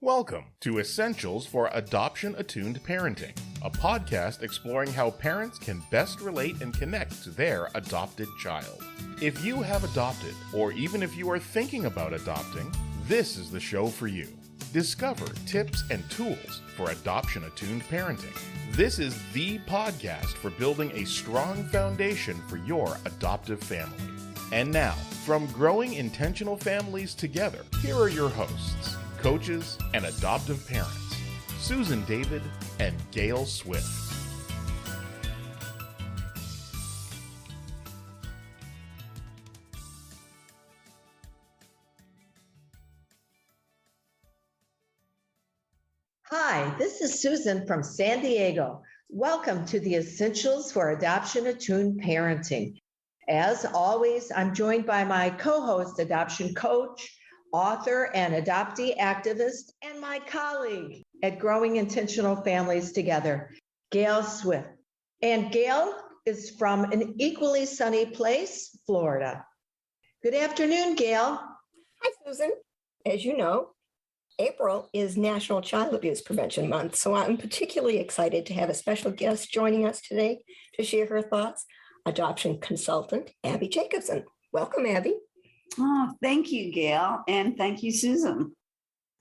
Welcome to Essentials for Adoption-Attuned Parenting, a podcast exploring how parents can best relate and connect to their adopted child. If you have adopted, or even if you are thinking about adopting, this is the show for you. Discover tips and tools for adoption-attuned parenting. This is the podcast for building a strong foundation for your adoptive family. And now, from Growing Intentional Families Together, here are your hosts, coaches and adoptive parents, Susan David and Gail Swift. Hi, this is Susan from San Diego. Welcome to the Essentials for Adoption-Attuned Parenting. As always, I'm joined by my co-host, adoption coach, author and adoptee activist, and my colleague at Growing Intentional Families Together, Gail Swift. And Gail is from an equally sunny place, Florida. Good afternoon, Gail. Hi, Susan. As you know, April is National Child Abuse Prevention Month, so I'm particularly excited to have a special guest joining us today to share her thoughts, adoption consultant, Abby Jacobson. Welcome, Abby. Oh, thank you, Gail, and thank you, Susan.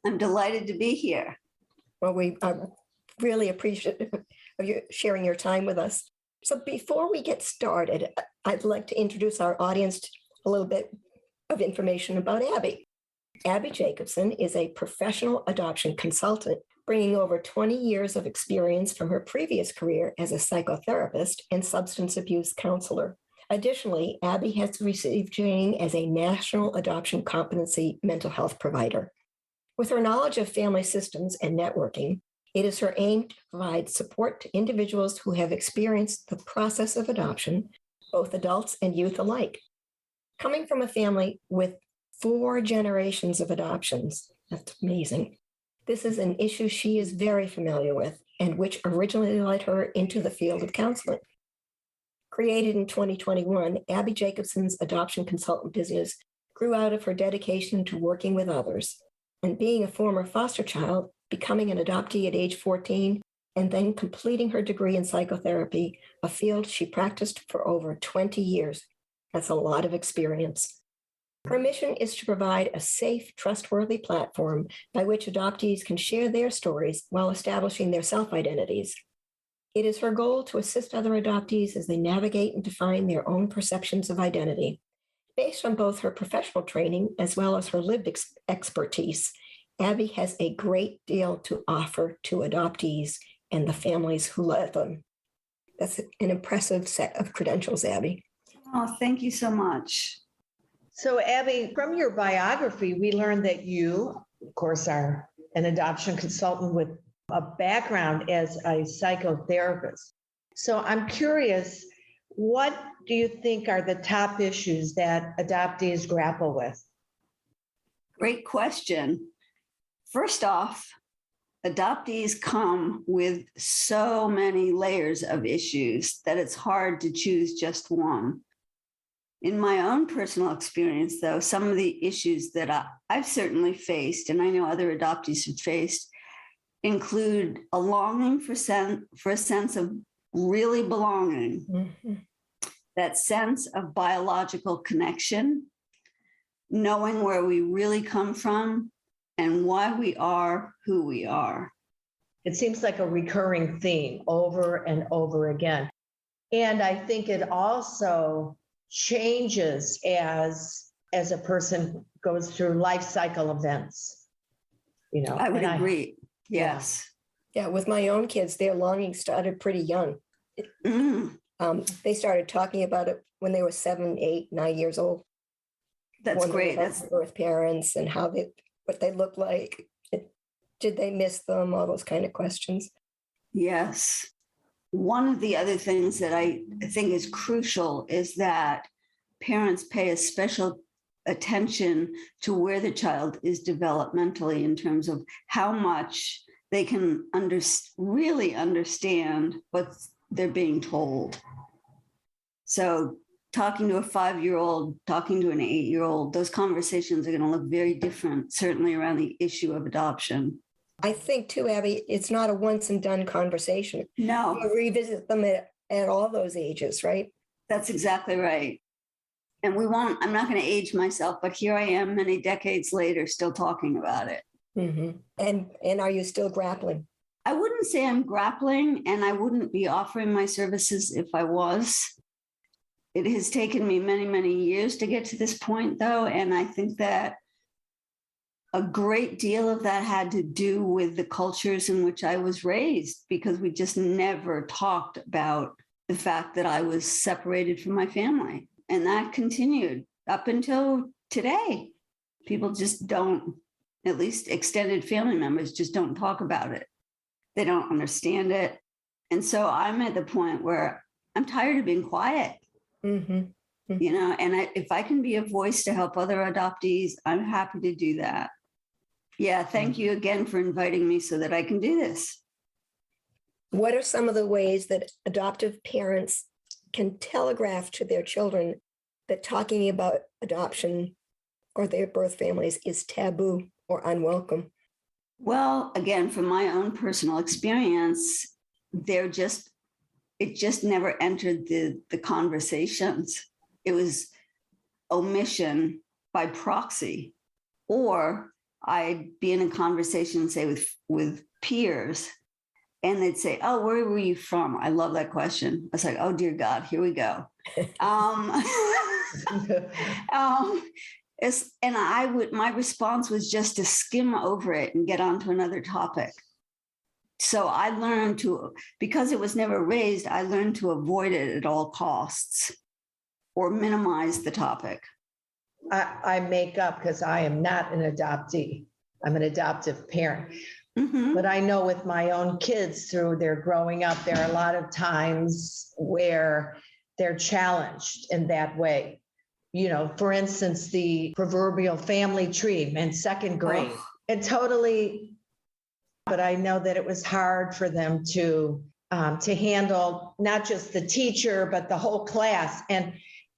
I'm delighted to be here. Well, we are really appreciative of you sharing your time with us. So before we get started, I'd like to introduce our audience to a little bit of information about Abby. Abby Jacobson is a professional adoption consultant, bringing over 20 years of experience from her previous career as a psychotherapist and substance abuse counselor. Additionally, Abby has received training as a National Adoption Competency mental health provider. With her knowledge of family systems and networking, it is her aim to provide support to individuals who have experienced the process of adoption, both adults and youth alike. Coming from a family with 4 generations of adoptions, that's amazing. This is an issue she is very familiar with and which originally led her into the field of counseling. Created in 2021, Abby Jacobson's adoption consultant business grew out of her dedication to working with others and being a former foster child, becoming an adoptee at age 14, and then completing her degree in psychotherapy, a field she practiced for over 20 years. That's a lot of experience. Her mission is to provide a safe, trustworthy platform by which adoptees can share their stories while establishing their self-identities. It is her goal to assist other adoptees as they navigate and define their own perceptions of identity. Based on both her professional training as well as her lived expertise, Abby has a great deal to offer to adoptees and the families who love them. That's an impressive set of credentials, Abby. Oh, thank you so much. So, Abby, from your biography, we learned that you, of course, are an adoption consultant with a background as a psychotherapist. So I'm curious, what do you think are the top issues that adoptees grapple with? Great question. First off, adoptees come with so many layers of issues that it's hard to choose just one. In my own personal experience, though, some of the issues that I've certainly faced, and I know other adoptees have faced, include a longing for a sense of really belonging, that sense of biological connection, knowing where we really come from and why we are who we are. It seems like a recurring theme over and over again. And I think it also changes as a person goes through life cycle events. You know, I would agree. Yes. Yeah, with my own kids, their longing started pretty young. They started talking about it when they were 7, 8, 9 years old. That's great. That's birth parents and what they look like. Did they miss them? All those kind of questions. Yes. One of the other things that I think is crucial is that parents pay a special attention to where the child is developmentally in terms of how much they can really understand what they're being told. So talking to a 5-year-old, talking to an 8-year-old, those conversations are going to look very different, certainly around the issue of adoption. I think too, Abby, it's not a once and done conversation. No, You revisit them at all those ages, right? that's exactly right. And I'm not going to age myself, but here I am many decades later, still talking about it. Mm-hmm. And are you still grappling? I wouldn't say I'm grappling, and I wouldn't be offering my services if I was. It has taken me many, many years to get to this point, though. And I think that a great deal of that had to do with the cultures in which I was raised, because we just never talked about the fact that I was separated from my family. And that continued up until today. People just don't, at least extended family members, just don't talk about it. They don't understand it. And so I'm at the point where I'm tired of being quiet, Mm-hmm. and if I can be a voice to help other adoptees, I'm happy to do that. Yeah, thank you again for inviting me so that I can do this. What are some of the ways that adoptive parents can telegraph to their children that talking about adoption or their birth families is taboo or unwelcome? Well, again, from my own personal experience, it just never entered the conversations. It was omission by proxy, or I'd be in a conversation, say with peers, and they'd say, "Oh, where were you from?" I love that question. I was like, "Oh dear God, here we go." My response was just to skim over it and get on to another topic. So I learned because it was never raised, I learned to avoid it at all costs or minimize the topic. I make up because I am not an adoptee. I'm an adoptive parent. Mm-hmm. But I know with my own kids through their growing up, there are a lot of times where they're challenged in that way. For instance, the proverbial family tree in second grade. Oh. It totally, but I know that it was hard for them to handle not just the teacher, but the whole class.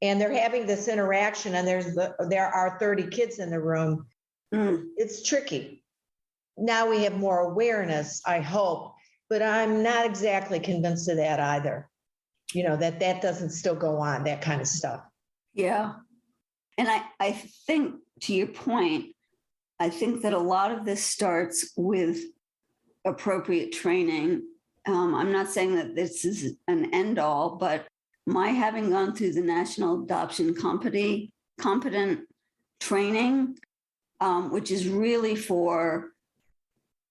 And they're having this interaction, and there are 30 kids in the room. It's tricky. Now we have more awareness, I hope, but I'm not exactly convinced of that either. That doesn't still go on, that kind of stuff. Yeah. And I think, to your point, I think that a lot of this starts with appropriate training. I'm not saying that this is an end all, but my having gone through the National Adoption Competent training, which is really for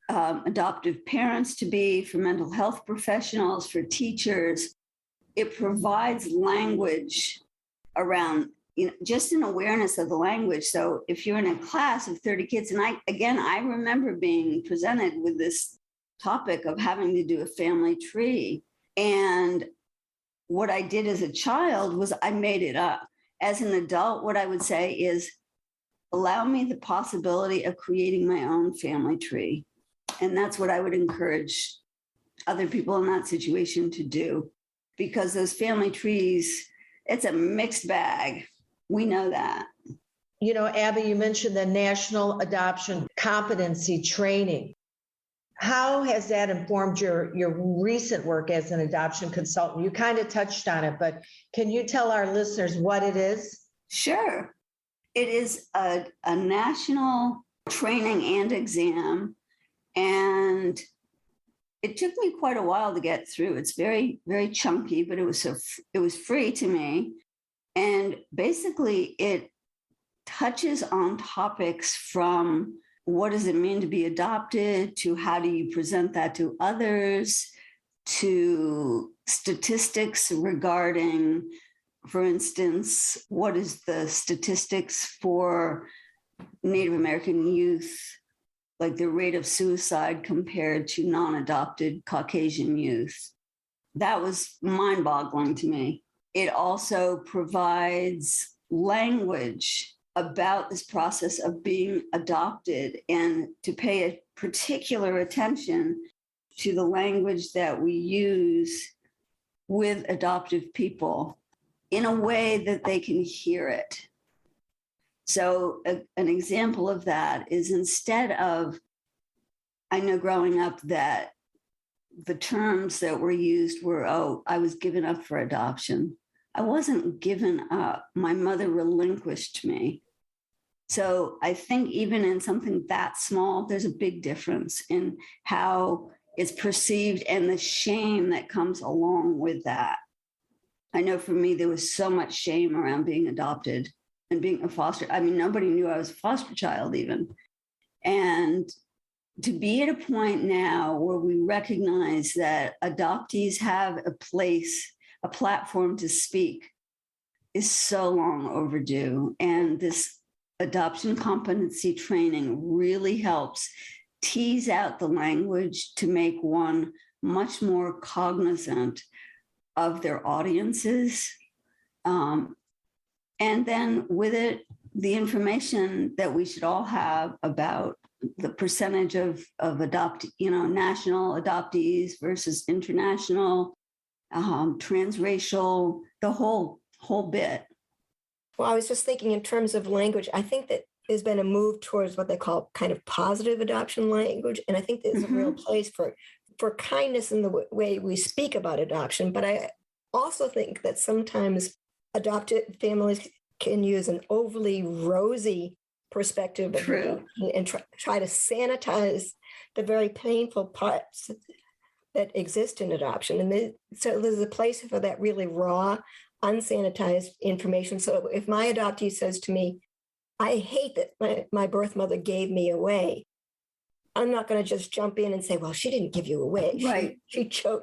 adoptive parents to be, for mental health professionals, for teachers, it provides language around, just an awareness of the language. So if you're in a class of 30 kids, and I remember being presented with this topic of having to do a family tree. And what I did as a child was I made it up. As an adult, what I would say is, allow me the possibility of creating my own family tree. And that's what I would encourage other people in that situation to do, because those family trees, it's a mixed bag. We know that. Abby, you mentioned the National Adoption Competency training. How has that informed your recent work as an adoption consultant? You kind of touched on it, but can you tell our listeners what it is? Sure. It is a national training and exam, and it took me quite a while to get through. It's very, very chunky, but it was free to me. And basically it touches on topics from what does it mean to be adopted, to how do you present that to others, to statistics regarding, for instance, what is the statistics for Native American youth, like the rate of suicide compared to non-adopted Caucasian youth. That was mind-boggling to me. It also provides language about this process of being adopted, and to pay a particular attention to the language that we use with adoptive people in a way that they can hear it. So an example of that is, instead of I know growing up that the terms that were used were, oh, I was given up for adoption. I wasn't given up. My mother relinquished me. So I think even in something that small, there's a big difference in how it's perceived and the shame that comes along with that. I know for me, there was so much shame around being adopted and being a foster. I mean, nobody knew I was a foster child even. And to be at a point now where we recognize that adoptees have a place, a platform to speak is so long overdue. And this adoption competency training really helps tease out the language to make one much more cognizant of their audiences. And then with it, the information that we should all have about the percentage of national adoptees versus international, transracial, the whole bit. Well, I was just thinking in terms of language, I think that there's been a move towards what they call kind of positive adoption language. And I think there's a real place for kindness in the way we speak about adoption. But I also think that sometimes adopted families can use an overly rosy perspective of adoption and try to sanitize the very painful parts that exist in adoption. And so there's a place for that really raw, unsanitized information. So if my adoptee says to me, I hate that my birth mother gave me away, I'm not going to just jump in and say, well, she didn't give you away. Right. She chose,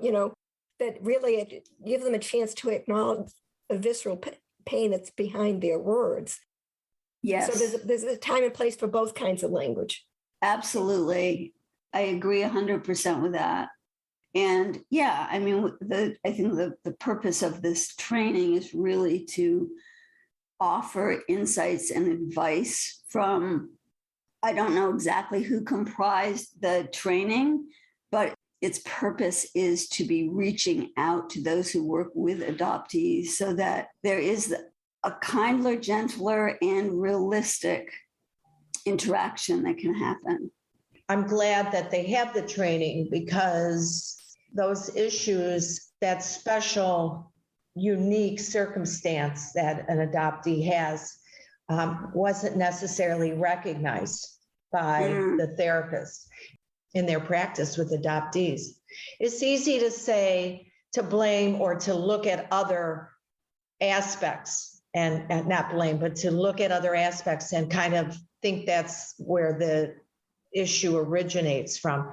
that really give them a chance to acknowledge the visceral pain that's behind their words. Yes. So there's a time and place for both kinds of language. Absolutely. I agree 100% with that. And yeah, I mean, I think the purpose of this training is really to offer insights and advice from, I don't know exactly who comprised the training, but its purpose is to be reaching out to those who work with adoptees so that there is a kindler, gentler, and realistic interaction that can happen. I'm glad that they have the training because those issues, that special, unique circumstance that an adoptee has wasn't necessarily recognized by the therapist in their practice with adoptees. It's easy to say, to blame or to look at other aspects and not blame, but to look at other aspects and kind of think that's where the issue originates from.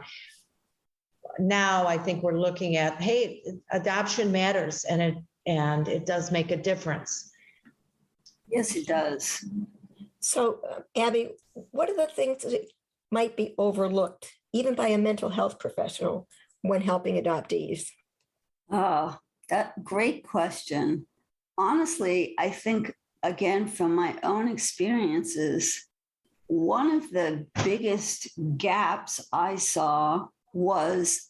Now, I think we're looking at, hey, adoption matters and it does make a difference. Yes, it does. So, Abby, what are the things that might be overlooked, even by a mental health professional, when helping adoptees? Oh, that great question. Honestly, I think, again, from my own experiences, one of the biggest gaps I saw was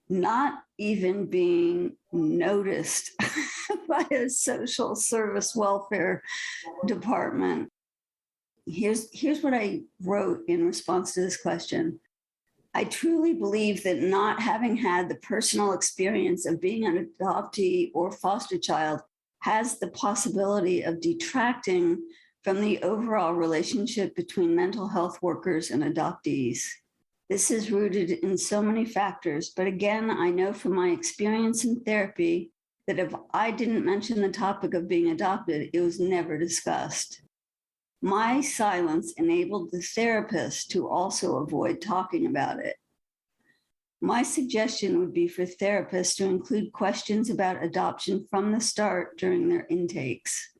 not even being noticed by a social service welfare department. Here's what I wrote in response to this question. I truly believe that not having had the personal experience of being an adoptee or foster child has the possibility of detracting from the overall relationship between mental health workers and adoptees. This is rooted in so many factors, but again, I know from my experience in therapy that if I didn't mention the topic of being adopted, it was never discussed. My silence enabled the therapist to also avoid talking about it. My suggestion would be for therapists to include questions about adoption from the start during their intakes.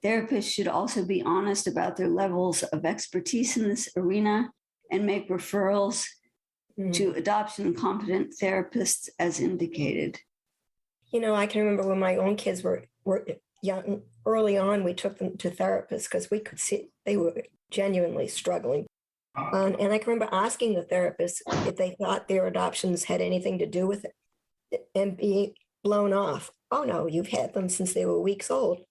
Therapists should also be honest about their levels of expertise in this arena and make referrals to adoption competent therapists as indicated. I can remember when my own kids were young, early on, we took them to therapists because we could see they were genuinely struggling. And I can remember asking the therapist if they thought their adoptions had anything to do with it and being blown off. Oh, no, you've had them since they were weeks old.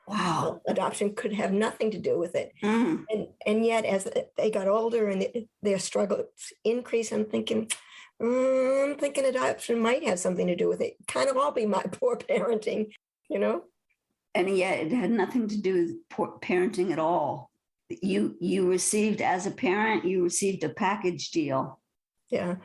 Wow. Adoption could have nothing to do with it. Mm. And yet, as they got older and their struggles increased, I'm thinking adoption might have something to do with it. Kind of all be my poor parenting, you know? And yet it had nothing to do with poor parenting at all. You received, as a parent, you received a package deal. Yeah.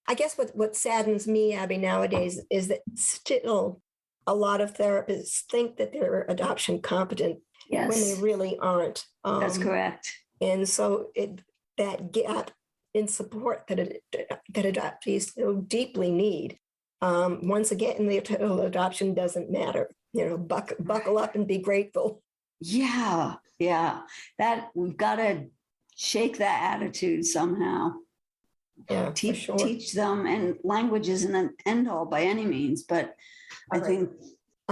I guess what saddens me, Abby, nowadays is that still a lot of therapists think that they're adoption competent when they Yes, really aren't. that's correct. And so that gap in support that adoptees so deeply need. Once again, the adoption doesn't matter. Buckle up and be grateful. Yeah. That we've got to shake that attitude somehow. Yeah, for sure. Teach them, and language isn't an end all by any means, but I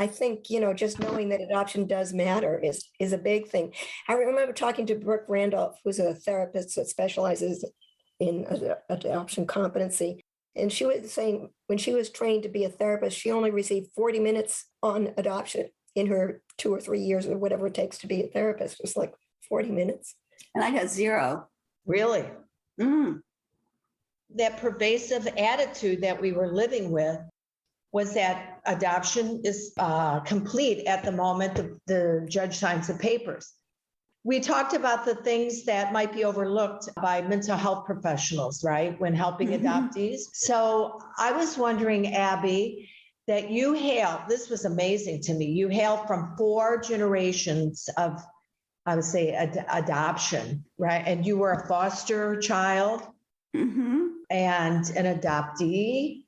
think just knowing that adoption does matter is a big thing. I remember talking to Brooke Randolph, who's a therapist that specializes in adoption competency. And she was saying when she was trained to be a therapist, she only received 40 minutes on adoption in her 2 or 3 years or whatever it takes to be a therapist. It was like 40 minutes. And I got 0. Really? Mm. That pervasive attitude that we were living with was that adoption is complete at the moment the judge signs the papers. We talked about the things that might be overlooked by mental health professionals, right, when helping adoptees. So I was wondering, Abby, that you hail, this was amazing to me, you hail from 4 generations of, I would say, adoption, right? And you were a foster child and an adoptee.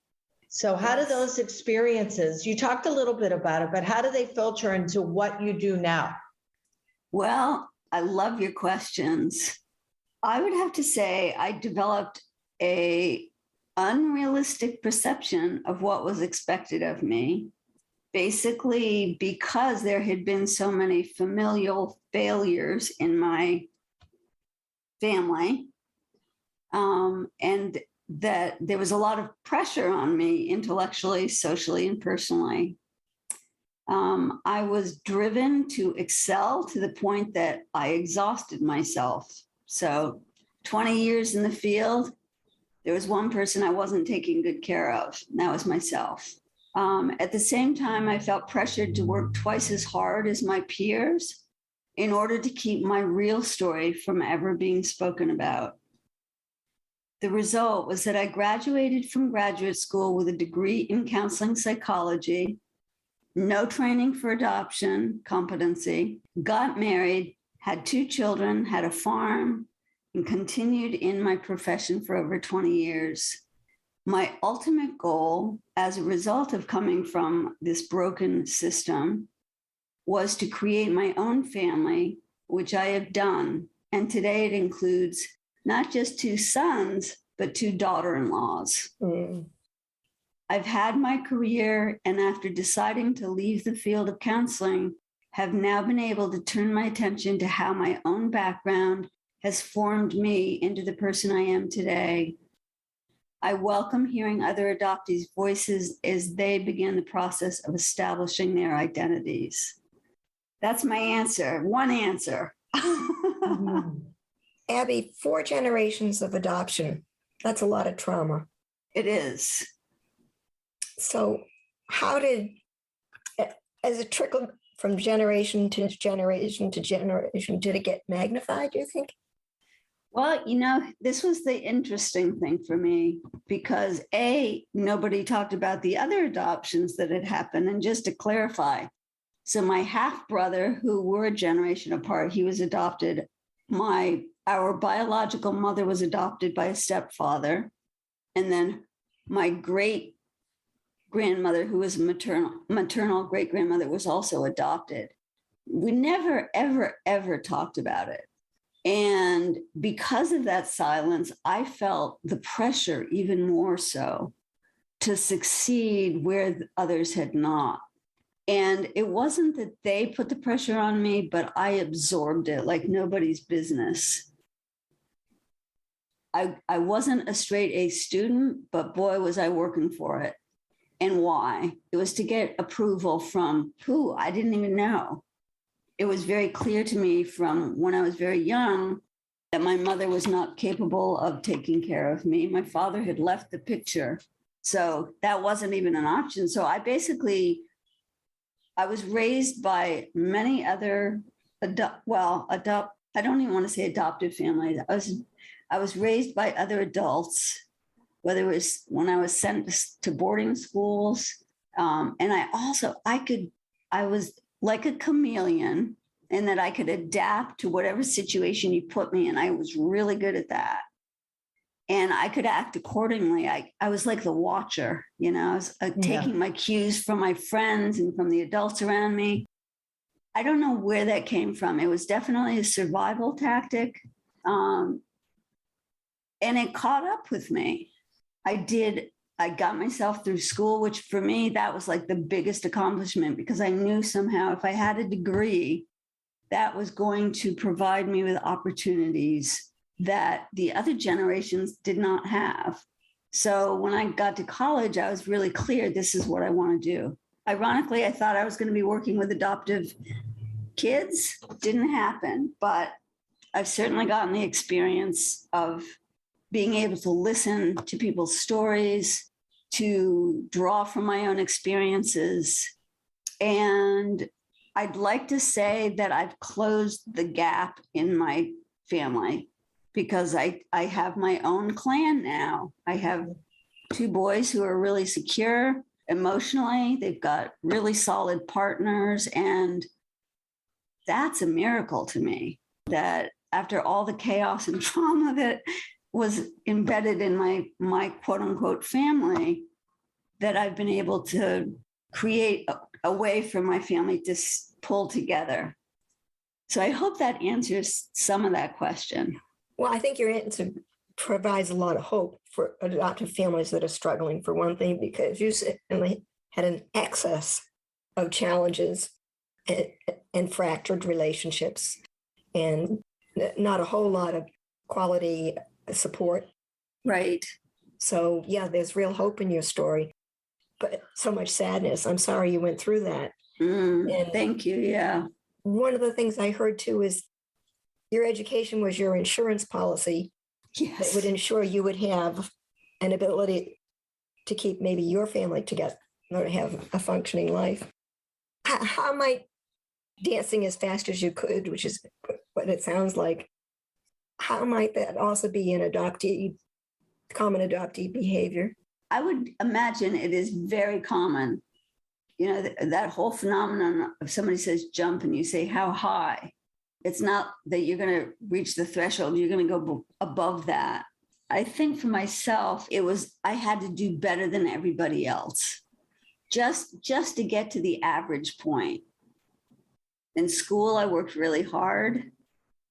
So how do those experiences, you talked a little bit about it, but how do they filter into what you do now? Well, I love your questions. I would have to say I developed a unrealistic perception of what was expected of me, basically because there had been so many familial failures in my family, and that there was a lot of pressure on me intellectually, socially, and personally. I was driven to excel to the point that I exhausted myself. So 20 years in the field, there was one person I wasn't taking good care of, and that was myself. At the same time, I felt pressured to work twice as hard as my peers in order to keep my real story from ever being spoken about. The result was that I graduated from graduate school with a degree in counseling psychology, no training for adoption competency, got married, had 2 children, had a farm, and continued in my profession for over 20 years. My ultimate goal, as a result of coming from this broken system, was to create my own family, which I have done. And today it includes not just 2 sons, but 2 daughter-in-laws. I've had my career, and after deciding to leave the field of counseling, have now been able to turn my attention to how my own background has formed me into the person I am today. I welcome hearing other adoptees' voices as they begin the process of establishing their identities. That's my answer. One answer. Abby, 4 generations of adoption. That's a lot of trauma. It is. So how did, as it trickled from generation to generation to generation, did it get magnified, do you think? Well, this was the interesting thing for me because nobody talked about the other adoptions that had happened. And just to clarify, so my half brother, who were a generation apart, he was adopted. Our biological mother was adopted by a stepfather. And then my great grandmother, who was maternal great grandmother, was also adopted. We never, ever, ever talked about it. And because of that silence, I felt the pressure even more so to succeed where others had not. And it wasn't that they put the pressure on me, but I absorbed it like nobody's business. I wasn't a straight A student, but boy, was I working for it. And why? It was to get approval from who? I didn't even know. it was very clear to me from when I was very young that my mother was not capable of taking care of me. My father had left the picture, so that wasn't even an option. So I was raised by many other I don't even want to say adopted families. I was raised by other adults, whether it was when I was sent to boarding schools. And I was like a chameleon in that I could adapt to whatever situation you put me in. I was really good at that. And I could act accordingly. I was like the watcher, I was taking my cues from my friends and from the adults around me. I don't know where that came from. It was definitely a survival tactic. And it caught up with me. I got myself through school, which for me, that was like the biggest accomplishment because I knew somehow if I had a degree, that was going to provide me with opportunities that the other generations did not have. So when I got to college, I was really clear, this is what I want to do. Ironically, I thought I was going to be working with adoptive kids. Didn't happen, but I've certainly gotten the experience of being able to listen to people's stories, to draw from my own experiences. And I'd like to say that I've closed the gap in my family because I have my own clan now. I have 2 boys who are really secure emotionally. They've got really solid partners. And that's a miracle to me that after all the chaos and trauma that was embedded in my quote unquote family, that I've been able to create a way for my family to pull together. So I hope that answers some of that question. Well, I think your answer provides a lot of hope for adoptive families that are struggling, for one thing, because you certainly had an excess of challenges and fractured relationships and not a whole lot of quality support. Right. So, yeah, there's real hope in your story, but so much sadness. I'm sorry you went through that. Thank you. Yeah. One of the things I heard too is your education was your insurance policy. Yes. That would ensure you would have an ability to keep maybe your family together or to have a functioning life. How might dancing as fast as you could, which is what it sounds like, how might that also be an common adoptee behavior? I would imagine it is very common. That whole phenomenon of somebody says jump and you say how high. It's not that you're going to reach the threshold. You're going to go above that. I think for myself, I had to do better than everybody else just to get to the average point. In school, I worked really hard.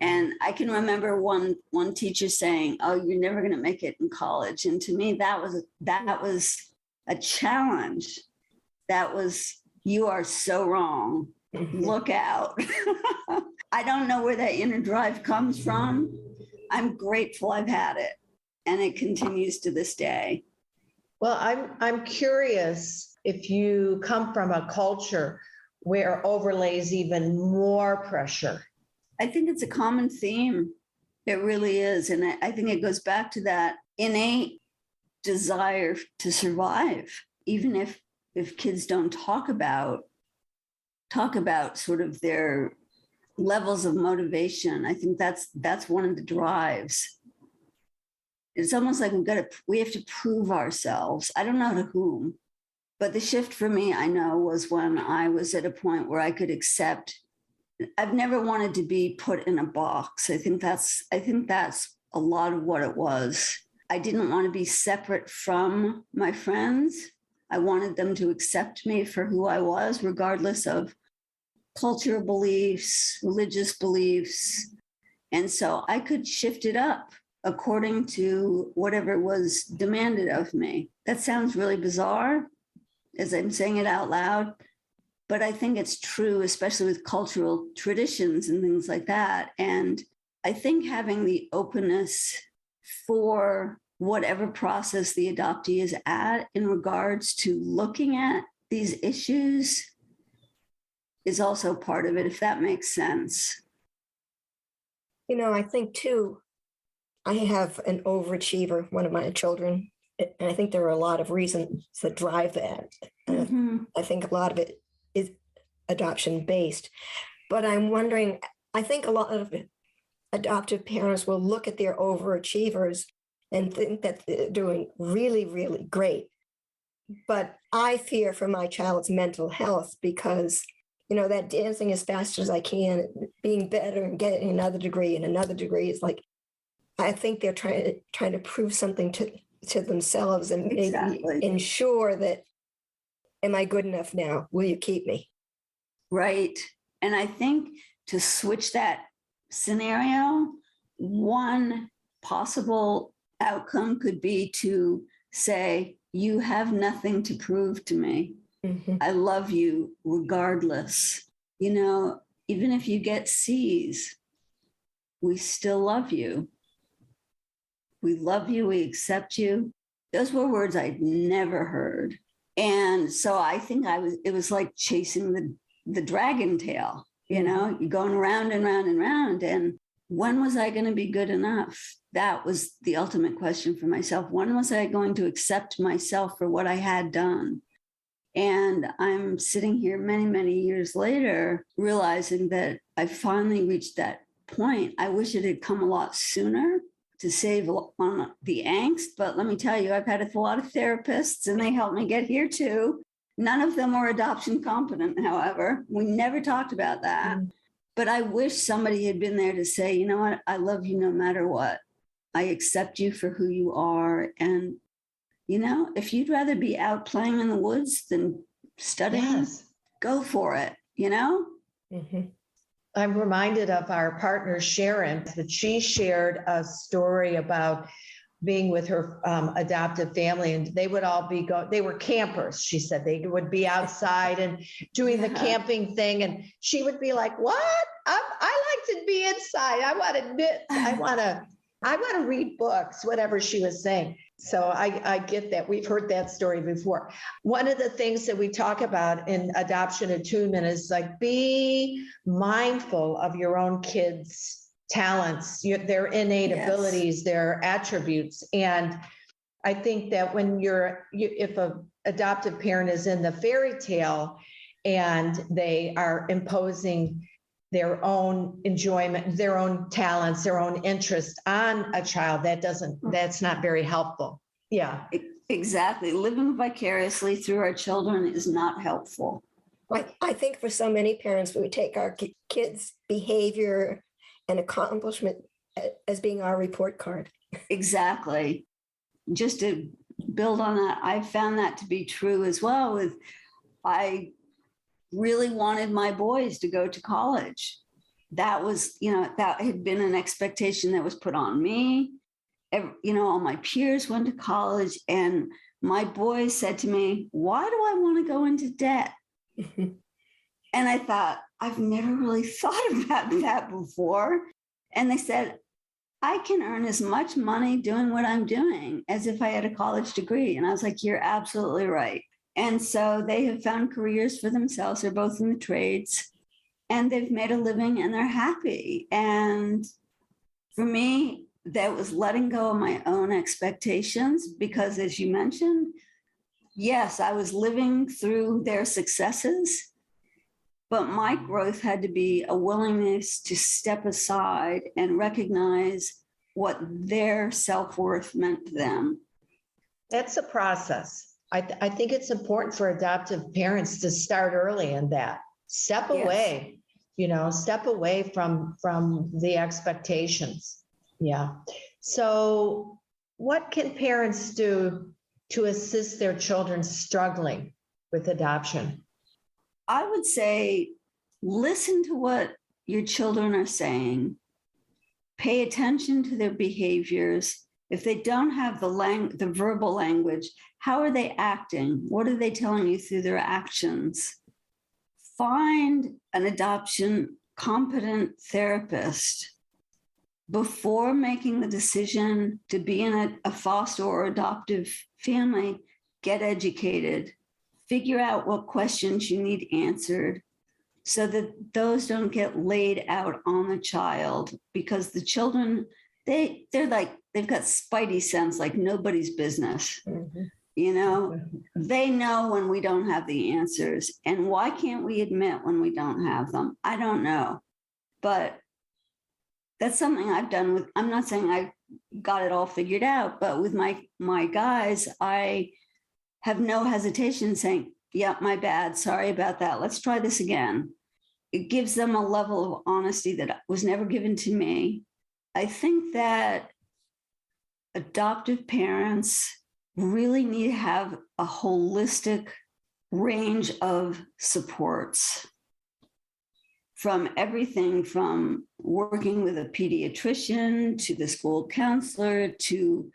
And I can remember one teacher saying, "Oh, you're never going to make it in college." And to me, that was a challenge. That was, you are so wrong. Look out. I don't know where that inner drive comes from. I'm grateful I've had it, and it continues to this day. Well, I'm curious if you come from a culture where overlays even more pressure. I think it's a common theme. It really is. And I think it goes back to that innate desire to survive, even if kids don't talk about sort of their levels of motivation. I think that's one of the drives. It's almost like we have to prove ourselves. I don't know to whom, but the shift for me, I know, was when I was at a point where I could accept. I've never wanted to be put in a box. I think that's a lot of what it was. I didn't want to be separate from my friends. I wanted them to accept me for who I was, regardless of cultural beliefs, religious beliefs. And so I could shift it up according to whatever was demanded of me. That sounds really bizarre as I'm saying it out loud, but I think it's true, especially with cultural traditions and things like that. And I think having the openness for whatever process the adoptee is at in regards to looking at these issues is also part of it, if that makes sense. I think too, I have an overachiever, one of my children, and I think there are a lot of reasons that drive that. I think a lot of it is adoption based, but I'm wondering, I think a lot of adoptive parents will look at their overachievers and think that they're doing really, really great. But I fear for my child's mental health because, that dancing as fast as I can, being better and getting another degree and another degree is like, I think they're trying to prove something to themselves and maybe ensure that, am I good enough now? Will you keep me? Right. And I think to switch that scenario, one possible outcome could be to say, you have nothing to prove to me. Mm-hmm. I love you regardless. Even if you get C's, we still love you. We love you. We accept you. Those were words I'd never heard. And so I think it was like chasing the dragon tail, you're going round and round and round. And when was I going to be good enough? That was the ultimate question for myself. When was I going to accept myself for what I had done? And I'm sitting here many, many years later, realizing that I finally reached that point. I wish it had come a lot sooner to save on the angst. But let me tell you, I've had a lot of therapists and they helped me get here too. None of them were adoption competent, however. We never talked about that. Mm-hmm. But I wish somebody had been there to say, you know what, I love you no matter what. I accept you for who you are. And, if you'd rather be out playing in the woods than studying, go for it, Mm-hmm. I'm reminded of our partner, Sharon, that she shared a story about being with her adoptive family, and they would all they were campers. She said they would be outside and doing the camping thing. And she would be like, what? I like to be inside. I want to knit. I want to read books, whatever she was saying. So I get that. We've heard that story before. One of the things that we talk about in adoption attunement is like, be mindful of your own kids' talents, their innate abilities, their attributes. And I think that when if an adoptive parent is in the fairy tale and they are imposing their own enjoyment, their own talents, their own interest on a child, that's not very helpful. Yeah. Exactly. Living vicariously through our children is not helpful. I think for so many parents, we take our kids' behavior and accomplishment as being our report card. Exactly. Just to build on that, I found that to be true as well. I really wanted my boys to go to college. That was, that had been an expectation that was put on me. All my peers went to college, and my boys said to me, why do I want to go into debt? And I thought, I've never really thought about that before. And they said, I can earn as much money doing what I'm doing as if I had a college degree. And I was like, you're absolutely right. And so they have found careers for themselves. They're both in the trades and they've made a living and they're happy. And for me, that was letting go of my own expectations because, as you mentioned, yes, I was living through their successes, but my growth had to be a willingness to step aside and recognize what their self-worth meant to them. That's a process. I think it's important for adoptive parents to start early in that. Step away, step away from the expectations. Yeah. So what can parents do to assist their children struggling with adoption? I would say, listen to what your children are saying. Pay attention to their behaviors. If they don't have the verbal language, how are they acting? What are they telling you through their actions? Find an adoption competent therapist before making the decision to be in a foster or adoptive family. Get educated. Figure out what questions you need answered. so that those don't get laid out on the child, because the children, they've got spidey sense like nobody's business. Mhm. You know, they know when we don't have the answers. And why can't we admit when we don't have them? I don't know. But that's something I've done with, I'm not saying I got it all figured out, but with my guys, I have no hesitation saying, yeah, my bad. Sorry about that. Let's try this again. It gives them a level of honesty that was never given to me. I think that adoptive parents really need to have a holistic range of supports, from everything from working with a pediatrician to the school counselor to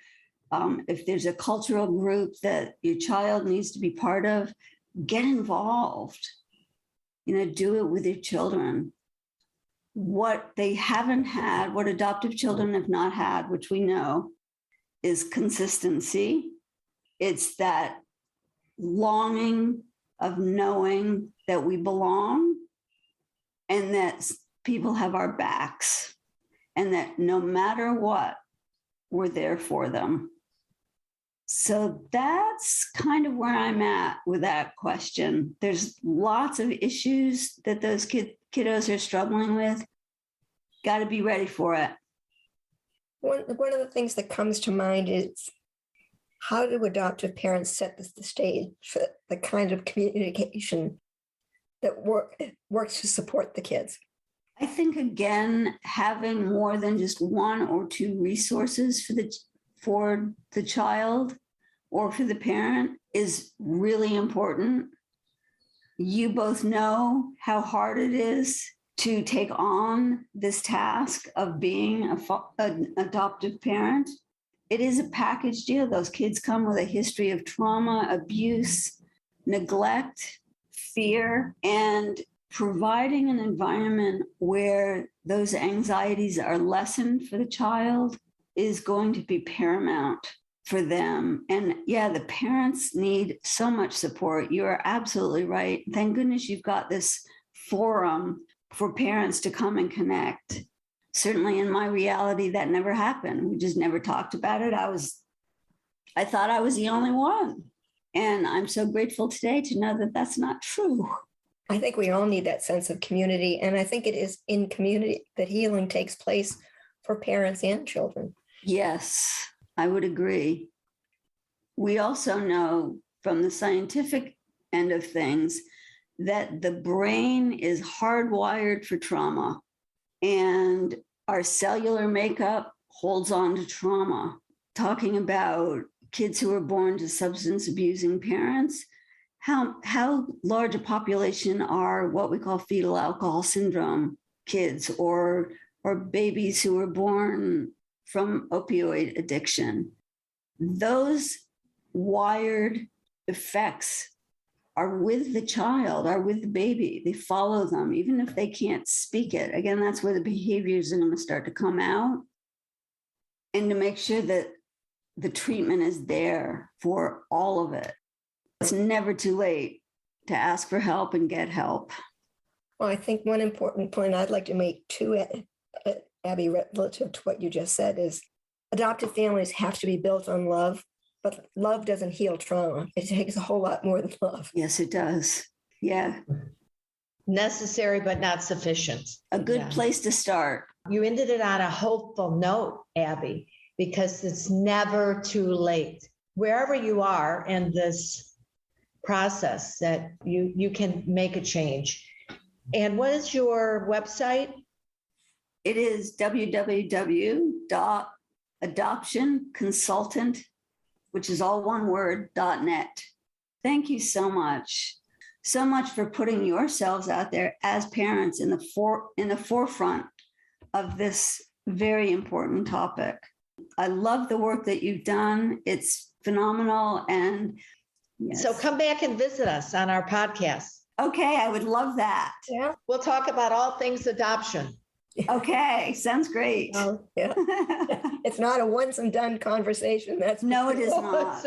if there's a cultural group that your child needs to be part of, get involved. Do it with your children. What they haven't had, what adoptive children have not had, which we know, is consistency. It's that longing of knowing that we belong and that people have our backs and that no matter what, we're there for them. So that's kind of where I'm at with that question. There's lots of issues that those kiddos are struggling with. Got to be ready for it. One of the things that comes to mind is, how do adoptive parents set the stage for the kind of communication that works to support the kids? I think, again, having more than just one or two resources for the child or for the parent is really important. You both know how hard it is to take on this task of being an adoptive parent. It is a package deal. Those kids come with a history of trauma, abuse, neglect, fear, and providing an environment where those anxieties are lessened for the child is going to be paramount for them. And yeah, the parents need so much support. You are absolutely right. Thank goodness you've got this forum for parents to come and connect. Certainly in my reality, that never happened. We just never talked about it. I thought I was the only one. And I'm so grateful today to know that that's not true. I think we all need that sense of community. And I think it is in community that healing takes place for parents and children. Yes, I would agree. We also know from the scientific end of things that the brain is hardwired for trauma, and our cellular makeup holds on to trauma. Talking about kids who are born to substance abusing parents, how large a population are what we call fetal alcohol syndrome kids, or babies who are born from opioid addiction. Those wired effects are with the child, are with the baby. They follow them, even if they can't speak it. Again, that's where the behaviors are going to start to come out. And to make sure that the treatment is there for all of it. It's never too late to ask for help and get help. Well, I think one important point I'd like to make too, Abby, relative to what you just said, is adoptive families have to be built on love, but love doesn't heal trauma. It takes a whole lot more than love. Yes, it does. Yeah. Necessary, but not sufficient. A good place to start. You ended it on a hopeful note, Abby, because it's never too late. Wherever you are in this process, that you can make a change. And what is your website? It is www.adoptionconsultant, which is all one word, .net. Thank you so much. So much for putting yourselves out there as parents in the forefront of this very important topic. I love the work that you've done. It's phenomenal. And yes. So come back and visit us on our podcast. Okay, I would love that. Yeah. We'll talk about all things adoption. Okay, sounds great. Oh, yeah. It's not a once and done conversation. No, it is not.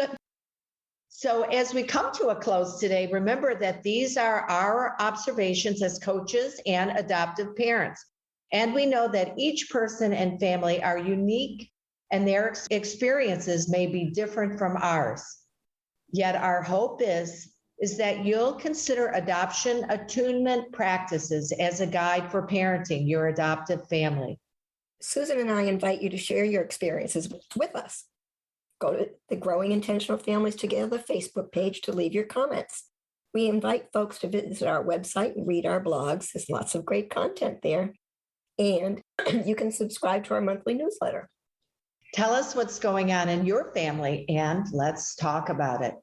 So as we come to a close today, remember that these are our observations as coaches and adoptive parents. And we know that each person and family are unique and their experiences may be different from ours. Yet our hope is that you'll consider adoption attunement practices as a guide for parenting your adoptive family. Susan and I invite you to share your experiences with us. Go to the Growing Intentional Families Together Facebook page to leave your comments. We invite folks to visit our website and read our blogs. There's lots of great content there. And you can subscribe to our monthly newsletter. Tell us what's going on in your family and let's talk about it.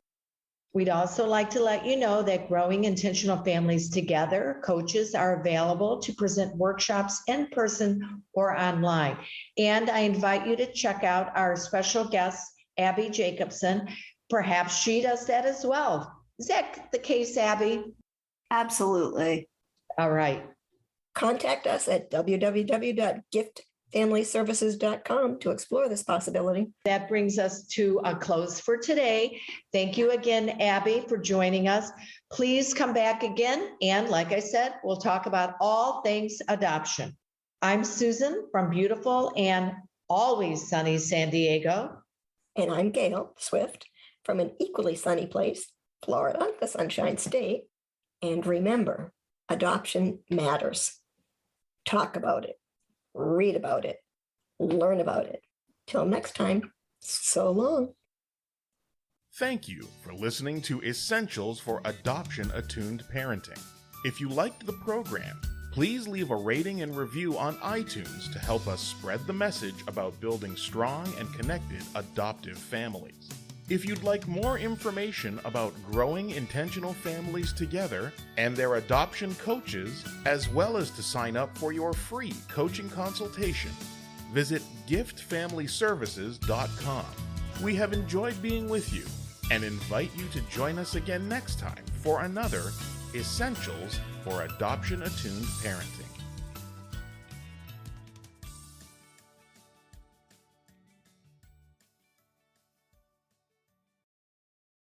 We'd also like to let you know that Growing Intentional Families Together coaches are available to present workshops in person or online. And I invite you to check out our special guest, Abby Jacobson. Perhaps she does that as well. Is that the case, Abby? Absolutely. All right. Contact us at www.giftfamilyservices.com to explore this possibility. That brings us to a close for today. Thank you again, Abby, for joining us. Please come back again. And like I said, we'll talk about all things adoption. I'm Susan from beautiful and always sunny San Diego. And I'm Gail Swift from an equally sunny place, Florida, the Sunshine State. And remember, adoption matters. Talk about it, read about it, learn about it. Till next time, so long. Thank you for listening to Essentials for Adoption Attuned Parenting. If you liked the program, please leave a rating and review on iTunes to help us spread the message about building strong and connected adoptive families. If you'd like more information about Growing Intentional Families Together and their adoption coaches, as well as to sign up for your free coaching consultation, visit giftfamilyservices.com. We have enjoyed being with you and invite you to join us again next time for another Essentials for Adoption Attuned Parenting.